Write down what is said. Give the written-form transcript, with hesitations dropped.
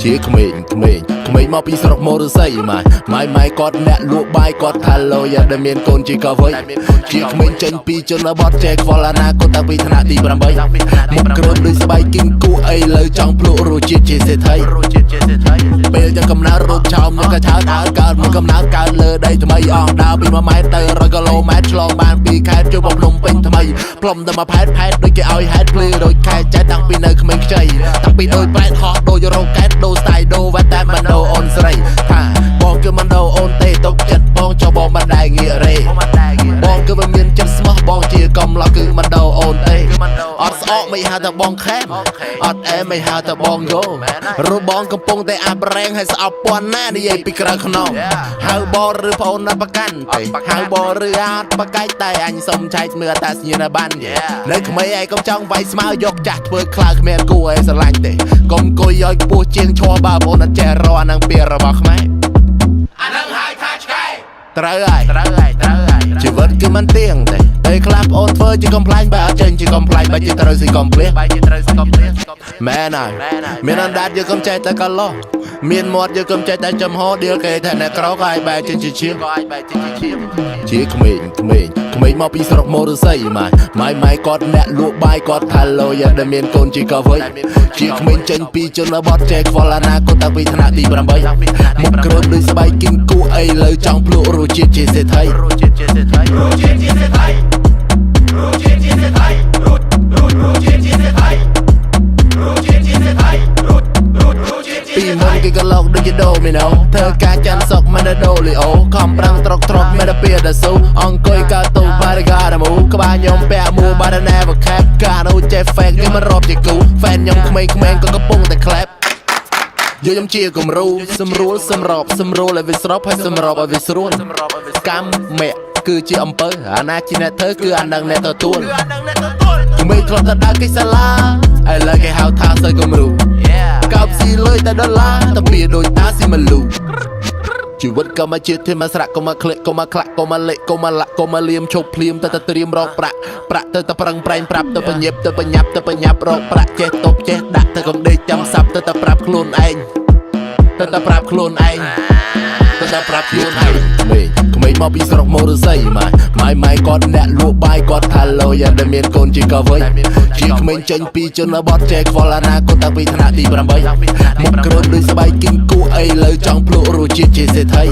ជាក្មេងមកពីស្រុកមរស័យម៉ៃគាត់អ្នកលក់បាយគាត់ថាឡូយ៉ាដែលមានកូនជាកវ័យជាក្មេងចេញពីជនបទចេះខ្វល់អនាគតតាំងពីថ្នាក់ទី8មុខគ្រើមដូចស្បែកគីងគូអីលើចង់ភ្លក់រសជាតិជាសេដ្ឋីពេលយ៉ាងកំណើតរត់ឆោមនឹងក៏ឆើតកើតមួយកំណើតកើតលើដីថ្មីអស់ដើរពី1ម៉ែត្រទៅ100គីឡូម៉ែត្រឆ្លងបានពីខេត្តចូលមកភ្នំពេញថ្មីផ្លុំទៅមកផែតដូចគេឲ្យហេតុភ្លឺដូចខែចេះតាំងពីនៅក្មេងខ្ចីតាំងពីដូចប្រែតហោះដូចរោកែតដូស្ទាយដូវ៉ាតែមិនដូអូនស្រីថាបងគឺមិនដូអូនទេទុកចិត្តបងចោលបងមិនដែរងាករេបងគឺមិនមានចិត្តស្មោះបងជាកំឡោះគឺមិនដូអូនទេអត់ស្អកមិនហៅតែបងខែមអត់អែមិនហៅតែបងយោរបងកំពុងតែអាប់រែងឲ្យស្អប់ពាន់ណានិយាយពីក្រៅខ្នងហៅបងឬប្អូនណាត់ប្រកាន់ទេហៅបងឬអត់ប្រកាច់តែអញសុំចែកមើលតាសញ្ញាណប័ណ្ណនៅក្មេងឯងកុំចង់វាយស្មៅយកចាស់ធ្វើខ្លាគ្មានគួរឲ្យស្រឡាញ់ទេកុំគួយឲ្យខ្ពស់ជាងឈរបើបងអត់ចេះរអានឹងពីរបស់ខ្មែរអានឹងហើយថាឆ្កែត្រូវហើយជីវិតគឺមិនទៀងទេពេលខ្លះប្អូនធ្វើជាកំ pl ាញ់បើអត់ចេញជាកំ pl ាញ់បើជាត្រូវស៊ីកំ pl មែនហើយមានអណ្ដាតយកកំចេះតែកឡោះមានមាត់យកកំចេះតែចំហឌៀលគេថាអ្នកក្រក៏ឲ្យបែរចេញជាឈៀងជាក្មេងមកពីស្រុកមរស័យម៉ៃគាត់អ្នកលក់បាយគាត់ថាឡូយ៉ាដែលមានកូនជាកវ័យជាក្មេងចេញពីជនបទចេះខ្វល់អនាគតតាំងពីថ្នាក់ទី8មុខគ្រើមដូចស្បែកគីងគូអីលើចង់ភ្លក់រសជាតិជាសេដ្ឋីពីមុនគេក៏លោកដូចជាដូមីណូធ្វើការចាន់សុកមិនដូលីអូខំប្រាំងត្រកមិនដល់ពេលដល់ស៊ូអង្គុយកើតទូបារកាមូក្បាលខ្ញុំពាក់មួបារណែវខេបការនោះចេះហ្វេកគេមិនរាប់ជាគូហ្វេនខ្ញុំក្មេងក៏កំពុងតែក្លែបយកខ្ញុំជាគំរូសម្រួលសម្របសម្រួលឲ្យវាស្របហើយសម្របឲ្យវាស្រួលកម្មមេគឺជាអំពើអាណាជាអ្នកធ្វើគឺអានឹងអ្នកទទួលក្មេងធ្លាប់តែដើរគេសាឡាឥឡូវគេហៅថាសើគំរូកោបស៊ីលុយតែដុល្លារតែពីដូចតាស៊ីមលូជីវិតក៏មកជាធម្មស្រៈក៏មកក្លែកក៏មកខ្លាក់ក៏មកលេក៏មកលាក់ក៏មកលៀមឈប់ភ្លាមទៅត្រៀមរកប្រាក់ទៅប្រឹងប្រែងប្រាប់ទៅបញ្ញាប់ទៅបញ្ញាប់រកប្រាក់ចេះតបចេះដាក់ទៅកុំដេកចាំសាប់ទៅប្រាប់ខ្លួនឯងទៅប្រាប់ខ្លួនឯងក្មេងមកពីស្រុកមរស័យម៉ៃគាត់អ្នកលក់បាយគាត់ថាឡូយ៉ាដែលមានកូនជាកវ័យជាក្មេងចេញពីជនបទចេះខ្វល់អនាគតតាំងពីថ្នាក់ទី8មុខគ្រើមដូចស្បែកគីងគូអីលើចង់ភ្លក់រសជាតិជាសេដ្ឋី